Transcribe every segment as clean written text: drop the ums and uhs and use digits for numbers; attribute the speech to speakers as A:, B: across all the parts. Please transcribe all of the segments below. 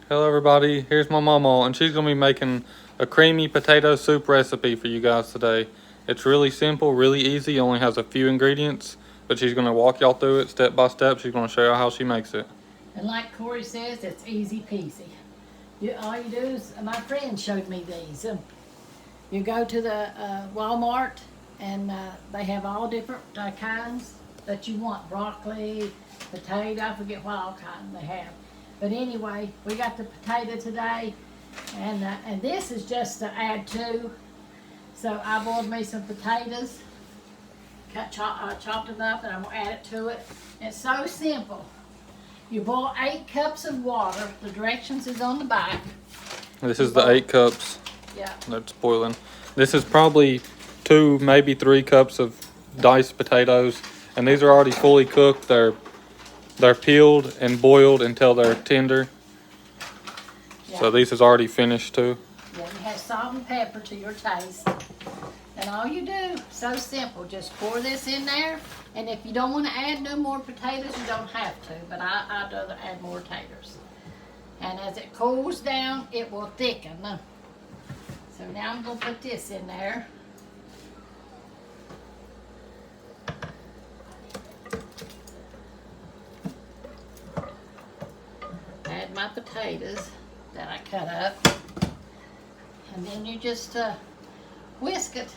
A: Hello everybody, here's my Mamaw, and she's going to be making a creamy potato soup recipe for you guys today. It's really simple, really easy, only has a few ingredients, but she's going to walk y'all through it step by step. She's going to show you how she makes it.
B: And like Corey says, it's easy peasy. All you do is, my friend showed me these. You go to the Walmart and they have all different kinds that you want. Broccoli, potato, I forget what all kinds they have. But anyway, we got the potato today, and this is just to add to. So I boiled me some potatoes, chopped them up, and I'm gonna add it to it. It's so simple. You boil 8 cups of water. The directions is on the back.
A: This is the 8 cups.
B: Yeah.
A: That's boiling. This is probably 2, maybe 3 cups of diced potatoes, and these are already fully cooked. They're peeled and boiled until they're tender.
B: Yeah.
A: So these is already finished too.
B: Yeah, you have salt and pepper to your taste. And all you do, so simple, just pour this in there. And if you don't want to add no more potatoes, you don't have to. But I'd rather add more taters. And as it cools down, it will thicken. So now I'm going to put this in there. Add my potatoes that I cut up. And then you just whisk it.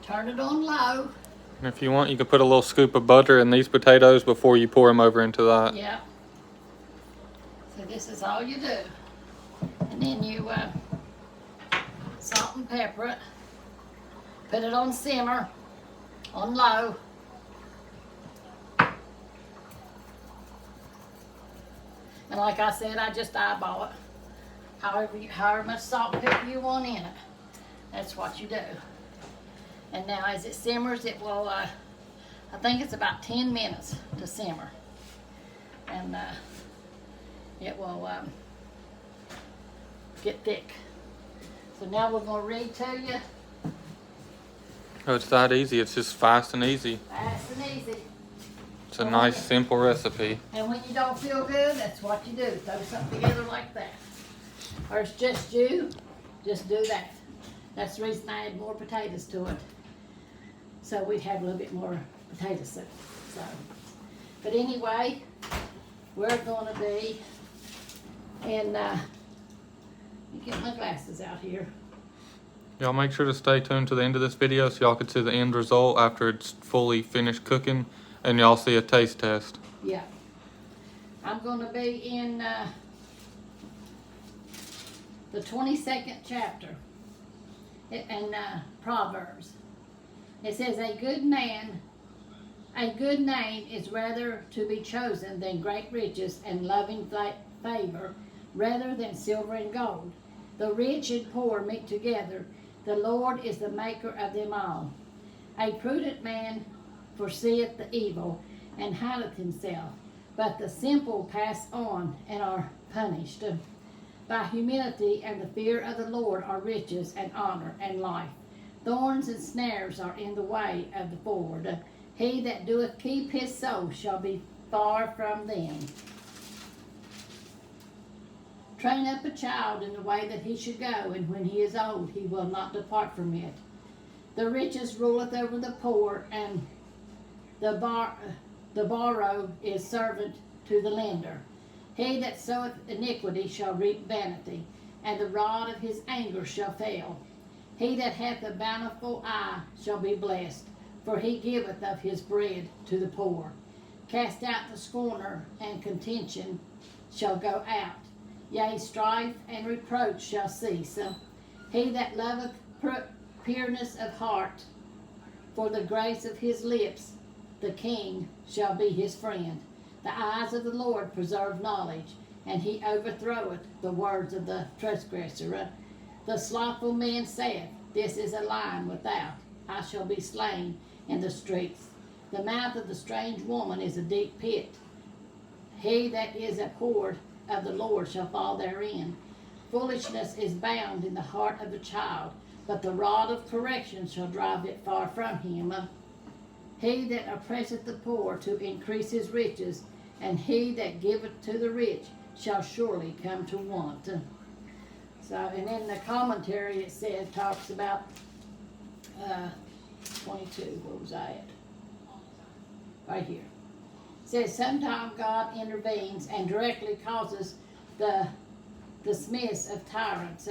B: Turn it on low.
A: And if you want, you can put a little scoop of butter in these potatoes before you pour them over into that.
B: Yeah. So this is all you do. And then you salt and pepper it. Put it on simmer, on low. And like I said, I just eyeball it. However much salt and pepper you want in it. That's what you do. And now as it simmers, it will, I think it's about 10 minutes to simmer. And it will get thick. So now we're going to read to you.
A: Oh, it's that easy. It's just fast and easy.
B: Fast and easy.
A: It's a nice, simple recipe.
B: And when you don't feel good, that's what you do. Throw something together like that. Or it's just you, just do that. That's the reason I add more potatoes to it. So we'd have a little bit more potato soup. So, but anyway, we're going to be in, let me get my glasses out here.
A: Y'all make sure to stay tuned to the end of this video so y'all can see the end result after it's fully finished cooking, and y'all see a taste test.
B: Yeah. I'm going to be in the 22nd chapter in Proverbs. It says, a good name is rather to be chosen than great riches and loving favor, rather than silver and gold. The rich and poor meet together. The Lord is the maker of them all. A prudent man foreseeth the evil and hideth himself, but the simple pass on and are punished. By humility and the fear of the Lord are riches and honor and life. Thorns and snares are in the way of the forward. He that doeth keep his soul shall be far from them. Train up a child in the way that he should go, and when he is old, he will not depart from it. The richest ruleth over the poor, and the borrower is servant to the lender. He that soweth iniquity shall reap vanity, and the rod of his anger shall fail. He that hath a bountiful eye shall be blessed, for he giveth of his bread to the poor. Cast out the scorner, and contention shall go out. Yea, strife and reproach shall cease. He that loveth pureness of heart, for the grace of his lips, the king shall be his friend. The eyes of the Lord preserve knowledge, and he overthroweth the words of the transgressor. The slothful man saith, this is a lion without. I shall be slain in the streets. The mouth of the strange woman is a deep pit. He that is abhorred of the Lord shall fall therein. Foolishness is bound in the heart of a child, but the rod of correction shall drive it far from him. He that oppresseth the poor to increase his riches, and he that giveth to the rich shall surely come to want. So, and in the commentary it says, talks about 22, where was I at? Right here. It says, sometimes God intervenes and directly causes the dismiss of tyrants.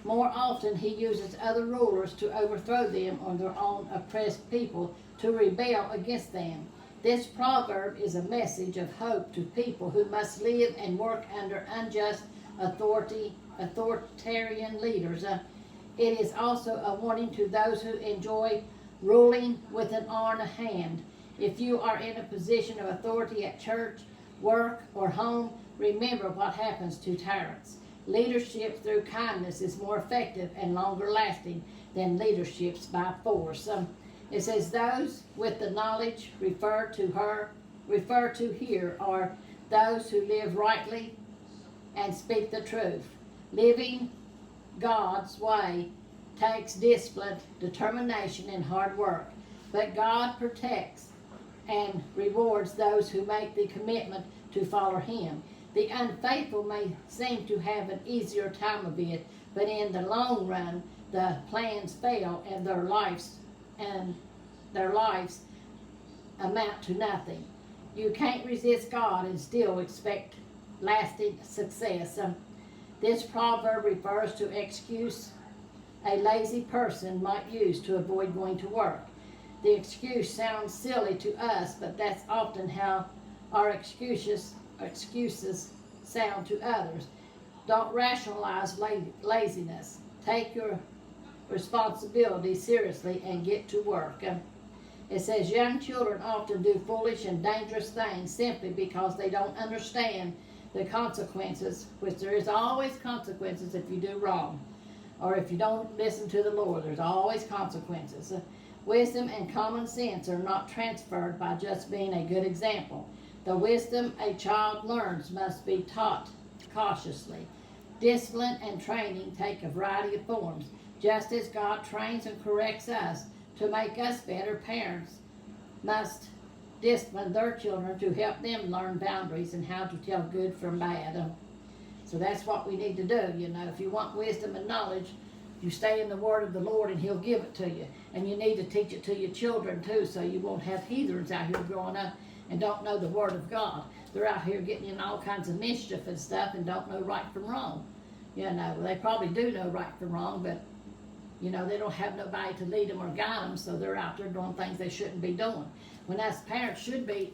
B: More often he uses other rulers to overthrow them or their own oppressed people to rebel against them. This proverb is a message of hope to people who must live and work under unjust authoritarian leaders. It is also a warning to those who enjoy ruling with an iron hand. If you are in a position of authority at church, work, or home, remember what happens to tyrants. Leadership through kindness is more effective and longer lasting than leaderships by force. It says those with the knowledge referred to here are those who live rightly and speak the truth. Living God's way takes discipline, determination, and hard work. But God protects and rewards those who make the commitment to follow Him. The unfaithful may seem to have an easier time of it, but in the long run, the plans fail and their lives amount to nothing. You can't resist God and still expect lasting success. This proverb refers to excuse a lazy person might use to avoid going to work. The excuse sounds silly to us, but that's often how our excuses sound to others. Don't rationalize laziness. Take your responsibility seriously and get to work. It says young children often do foolish and dangerous things simply because they don't understand the consequences, which there is always consequences if you do wrong, or if you don't listen to the Lord. There's always consequences. Wisdom and common sense are not transferred by just being a good example. The wisdom a child learns must be taught cautiously. Discipline and training take a variety of forms. Just as God trains and corrects us to make us better, parents must discipline their children to help them learn boundaries and how to tell good from bad. So that's what we need to do. If you want wisdom and knowledge, you stay in the word of the Lord and He'll give it to you. And you need to teach it to your children too, so you won't have heathens out here growing up and don't know the word of God. They're out here getting in all kinds of mischief and stuff and don't know right from wrong. They probably do know right from wrong, but they don't have nobody to lead them or guide them, so they're out there doing things they shouldn't be doing. When us parents should be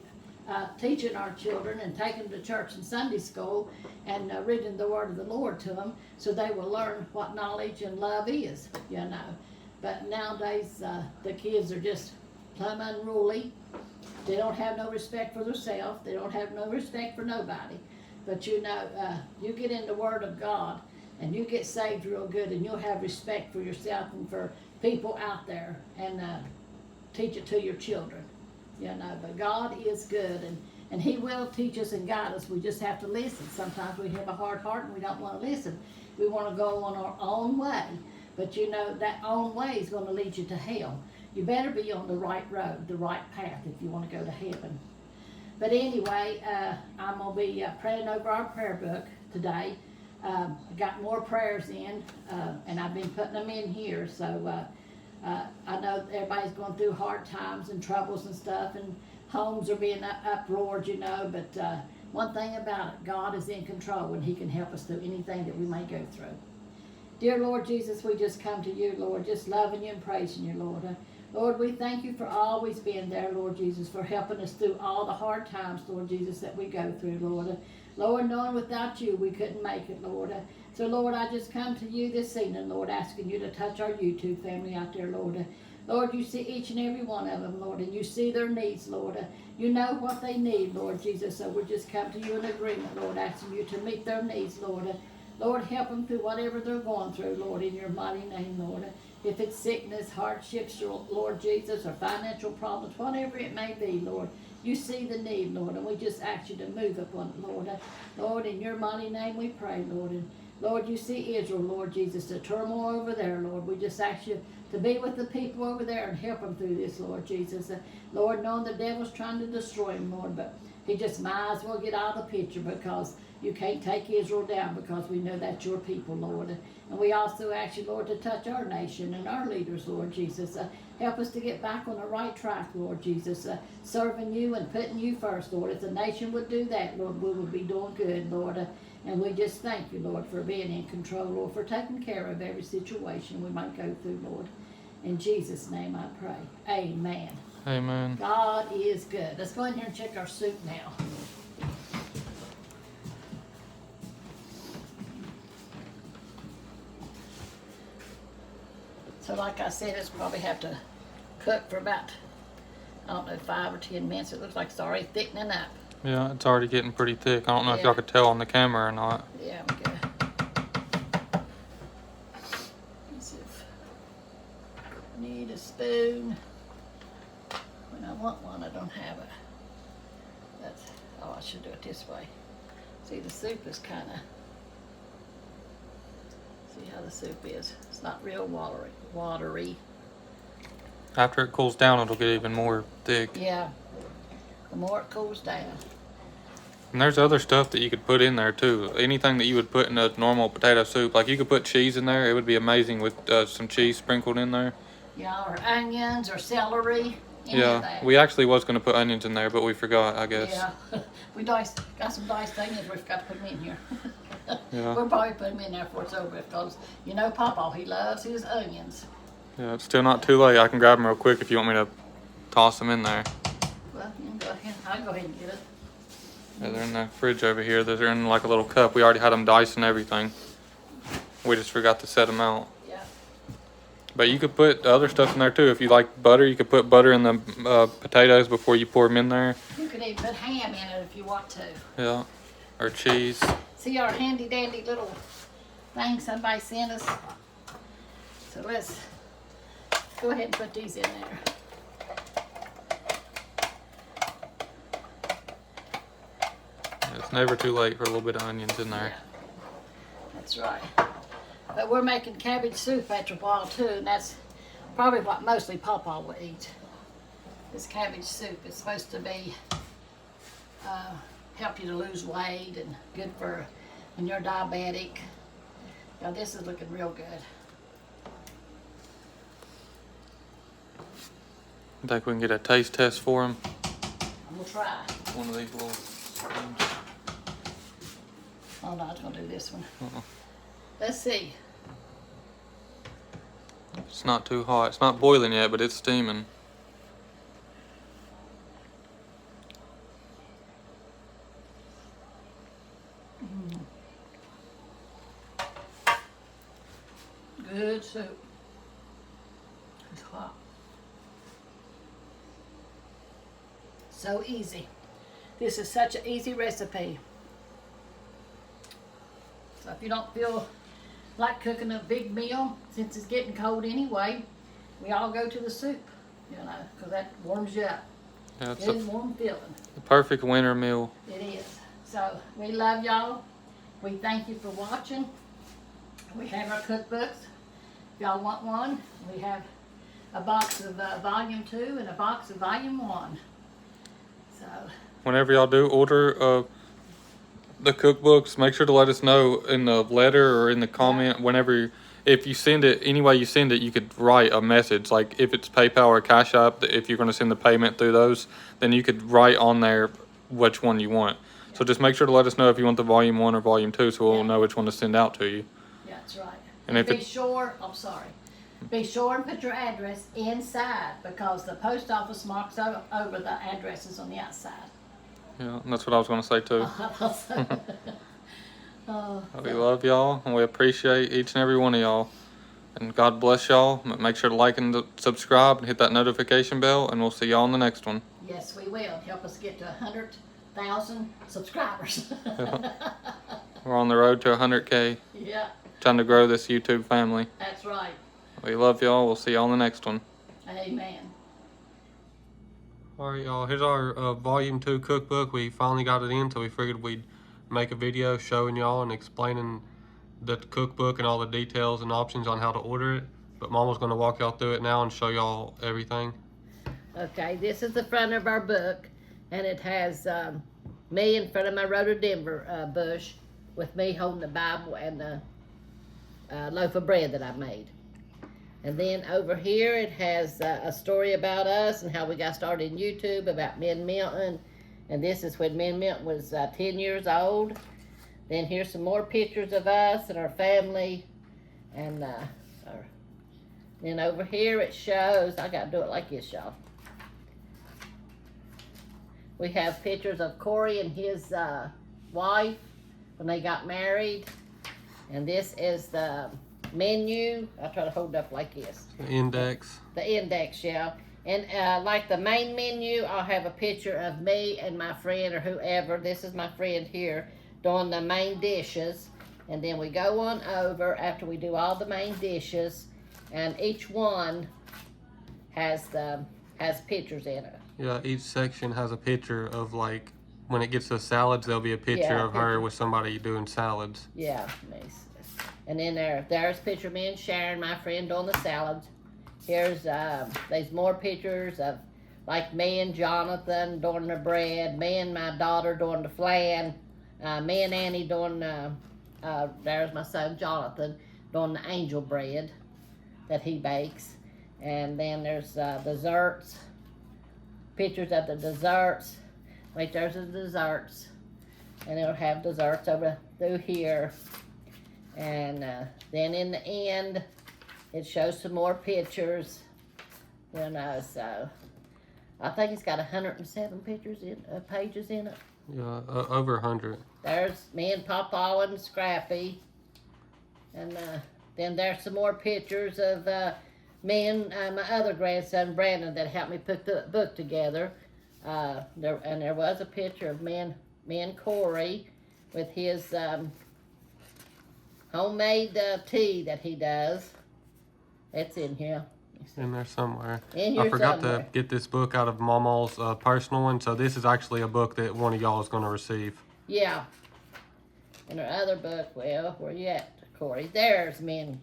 B: teaching our children and taking them to church and Sunday school and reading the word of the Lord to them so they will learn what knowledge and love is, But nowadays, the kids are just plumb unruly. They don't have no respect for themselves. They don't have no respect for nobody. But you get in the word of God and you get saved real good and you'll have respect for yourself and for people out there and teach it to your children. But God is good and He will teach us and guide us. We just have to listen. Sometimes we have a hard heart and we don't want to listen. We want to go on our own way. But that own way is going to lead you to hell. You better be on the right road, the right path if you want to go to heaven. But anyway, I'm going to be praying over our prayer book today. I got more prayers in, and I've been putting them in here. So I know everybody's going through hard times and troubles and stuff, and homes are being uproared, But one thing about it, God is in control, and He can help us through anything that we may go through. Dear Lord Jesus, we just come to you, Lord, just loving you and praising you, Lord. Lord, we thank you for always being there, Lord Jesus, for helping us through all the hard times, Lord Jesus, that we go through, Lord. Lord, knowing without you we couldn't make it, Lord. So, Lord, I just come to you this evening, Lord, asking you to touch our YouTube family out there, Lord. Lord, you see each and every one of them, Lord, and you see their needs, Lord. You know what they need, Lord Jesus, so we just come to you in agreement, Lord, asking you to meet their needs, Lord. Lord, help them through whatever they're going through, Lord, in your mighty name, Lord. If it's sickness, hardships, Lord Jesus, or financial problems, whatever it may be, Lord, you see the need, Lord, and we just ask you to move upon it, Lord. Lord, in your mighty name we pray, Lord. And Lord, you see Israel, Lord Jesus, the turmoil over there, Lord. We just ask you to be with the people over there and help them through this, Lord Jesus. Lord, knowing the devil's trying to destroy him, Lord, but he just might as well get out of the picture because You can't take Israel down because we know that's your people, Lord. And we also ask you, Lord, to touch our nation and our leaders, Lord Jesus. Help us to get back on the right track, Lord Jesus, serving you and putting you first, Lord. If the nation would do that, Lord, we would be doing good, Lord. And we just thank you, Lord, for being in control, Lord, for taking care of every situation we might go through, Lord. In Jesus' name I pray. Amen.
A: Amen.
B: God is good. Let's go in here and check our soup now. So like I said, it's probably have to cook for about, I don't know, 5 or 10 minutes. It looks like it's already thickening up.
A: Yeah, it's already getting pretty thick. I don't know if
B: Yeah.
A: y'all could tell on the camera or not.
B: Yeah, we go. Let's see if I need a spoon. When I want one, I don't have it. That's, oh, I should do it this way. See, the soup is kind of, see how the soup is. It's not real watery.
A: After it cools down, it'll get even more thick.
B: Yeah, the more it cools down.
A: And there's other stuff that you could put in there too. Anything that you would put in a normal potato soup. Like you could put cheese in there. It would be amazing with some cheese sprinkled in there.
B: Yeah, or onions or celery. Any of
A: Yeah,
B: that.
A: we actually was going to put onions in there, but we forgot, I guess.
B: Yeah, we got some diced onions. We forgot to put them in here.
A: Yeah.
B: We'll probably put them in there before it's over because you know Papa, he loves his onions.
A: Yeah, it's still not too late. I can grab them real quick if you want me to toss them in there.
B: Well, you can go ahead. I'll go ahead and get it.
A: Yeah, they're in the fridge over here. They're in like a little cup. We already had them diced and everything. We just forgot to set them out.
B: Yeah.
A: But you could put other stuff in there too. If you like butter, you could put butter in the potatoes before you pour them in there.
B: You could even put ham in it if you want to.
A: Yeah, or cheese.
B: See our handy dandy little thing somebody sent us. So let's go ahead and put these in there.
A: It's never too late for a little bit of onions in there.
B: Yeah, that's right. But we're making cabbage soup after a while too, and that's probably what mostly Papa will eat. This cabbage soup is supposed to be help you to lose weight and good for when you're diabetic. Now this is looking real good.
A: I think we can get a taste test for them.
B: We'll try.
A: One of these little spoons.
B: Oh no, I was gonna do this one.
A: Uh-uh.
B: Let's see.
A: It's not too hot. It's not boiling yet, but it's steaming.
B: Good soup. It's hot. So easy. This is such an easy recipe. So if you don't feel like cooking a big meal, since it's getting cold anyway, we all go to the soup, you know, because that warms you up.
A: Yeah, it's
B: Good warm feeling.
A: the perfect winter meal.
B: It is. So we love y'all. We thank you for watching. We have our cookbooks. If y'all want one, we have a box of volume 2 and a box of volume 1. So
A: Whenever y'all do order the cookbooks, make sure to let us know in the letter or in the comment. Whenever, if you send it, any way you send it, you could write a message. Like if it's PayPal or Cash App, if you're going to send the payment through those, then you could write on there which one you want. So just make sure to let us know if you want the volume 1 or volume 2, so we'll know which one to send out to you.
B: yeah, that's right.
A: And if
B: be
A: it-
B: sure, I'm sorry. Be sure and put your address inside because the post office marks over the addresses on the outside.
A: Yeah, and that's what I was going to say too.
B: Oh,
A: We love y'all, and we appreciate each and every one of y'all. And God bless y'all. Make sure to like and subscribe and hit that notification bell, and we'll see y'all in the next one.
B: yes, we will. Help us get to 100,000 subscribers.
A: We're on the road to 100K,
B: Yeah,
A: trying to grow this YouTube family.
B: that's right.
A: We love y'all. We'll see y'all in the next one.
B: Amen.
A: Alright y'all, here's our volume 2 cookbook. We finally got it in, so we figured we'd make a video showing y'all and explaining the cookbook and all the details and options on how to order it. But Mama's going to walk y'all through it now and show y'all everything.
B: Okay, this is the front of our book, and it has me in front of my rhododendron bush with me holding the Bible and the loaf of bread that I made. And then over here it has a story about us and how we got started in YouTube, about me and Milton. And this is when me and Milton was 10 years old. Then here's some more pictures of us and our family. And then over here it shows, I gotta do it like this, y'all. We have pictures of Corey and his wife when they got married. And this is the menu. I'll try to hold it up like this.
A: The index.
B: The index, yeah. And like the main menu, I'll have a picture of me and my friend or whoever. This is my friend here doing the main dishes. And then we go on over after we do all the main dishes, and each one has pictures in it.
A: Yeah, each section has a picture of, like, when it gets to salads, there'll be a picture of her with somebody doing salads.
B: Yeah, nice. And then there's a picture of me and Sharon, my friend, doing the salads. Here's there's more pictures of like me and Jonathan doing the bread, me and my daughter doing the flan, me and Annie doing there's my son Jonathan doing the angel bread that he bakes. And then there's desserts, pictures of the desserts. Wait, there's the desserts. And it'll have desserts over through here. And then in the end, it shows some more pictures. You know, so I think it's got 107 pictures pages in it.
A: Yeah, over 100.
B: There's me and Papa and Scrappy. And then there's some more pictures of me and my other grandson, Brandon, that helped me put the book together. There was a picture of me and Corey with his homemade tea that he does. It's in here.
A: In there somewhere.
B: In here
A: I forgot
B: somewhere.
A: to get this book out of Mamaw's personal one, so this is actually a book that one of y'all is going to receive.
B: Yeah. And our other book, well, where you at, Corey? There's me and,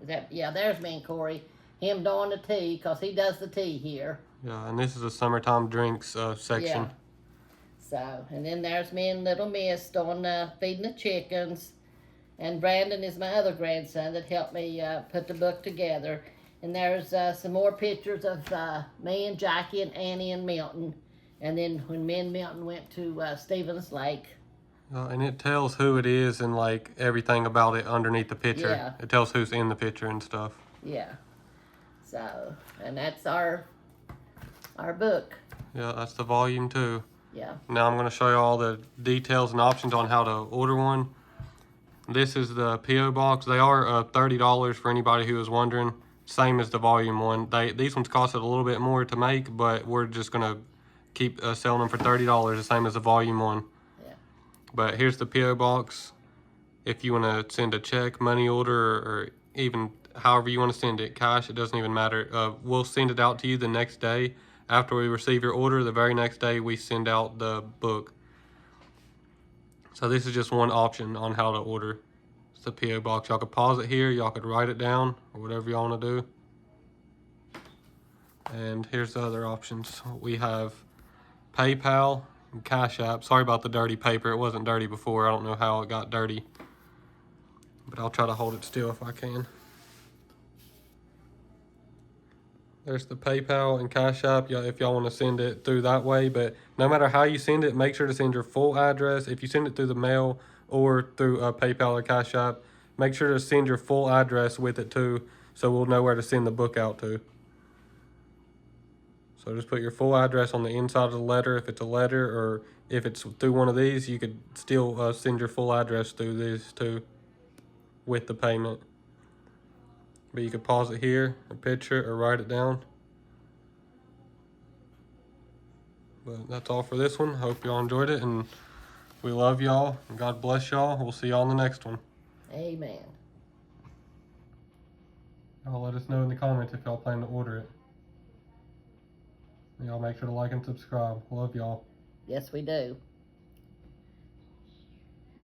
B: there's me and Corey. Him doing the tea, because he does the tea here.
A: Yeah, and this is a summertime drinks section.
B: Yeah. So, and then there's me and little Miss doing feeding the chickens. And Brandon is my other grandson that helped me put the book together. And there's some more pictures of me and Jackie and Annie and Milton. And then when me and Milton went to Stevens Lake.
A: And it tells who it is and like everything about it underneath the picture.
B: Yeah.
A: It tells who's in the picture and stuff.
B: Yeah. So, and that's our book.
A: Yeah, that's the volume 2.
B: Yeah.
A: Now I'm going to show you all the details and options on how to order one. This is the P.O. Box. They are $30 for anybody who is wondering. Same as the volume 1. These ones costed a little bit more to make, but we're just going to keep selling them for $30, the same as the volume 1.
B: Yeah.
A: But here's the P.O. Box. If you want to send a check, money order, or even however you want to send it, cash, it doesn't even matter. We'll send it out to you the next day. After we receive your order, the very next day we send out the book. So this is just one option on how to order. It's the P.O. Box. Y'all could pause it here. Y'all could write it down or whatever y'all want to do. And here's the other options. We have PayPal and Cash App. Sorry about the dirty paper. It wasn't dirty before. I don't know how it got dirty. But I'll try to hold it still if I can. There's the PayPal and Cash App if y'all want to send it through that way. But no matter how you send it, make sure to send your full address. If you send it through the mail or through PayPal or Cash App, make sure to send your full address with it too, so we'll know where to send the book out to. So just put your full address on the inside of the letter if it's a letter, or if it's through one of these, you could still send your full address through these too with the payment. But you could pause it here, a picture, or write it down. But that's all for this one. Hope y'all enjoyed it, and we love y'all, and God bless y'all. We'll see y'all in the next one.
B: Amen.
A: Y'all let us know in the comments if y'all plan to order it. Y'all make sure to like and subscribe. Love y'all.
B: Yes, we do.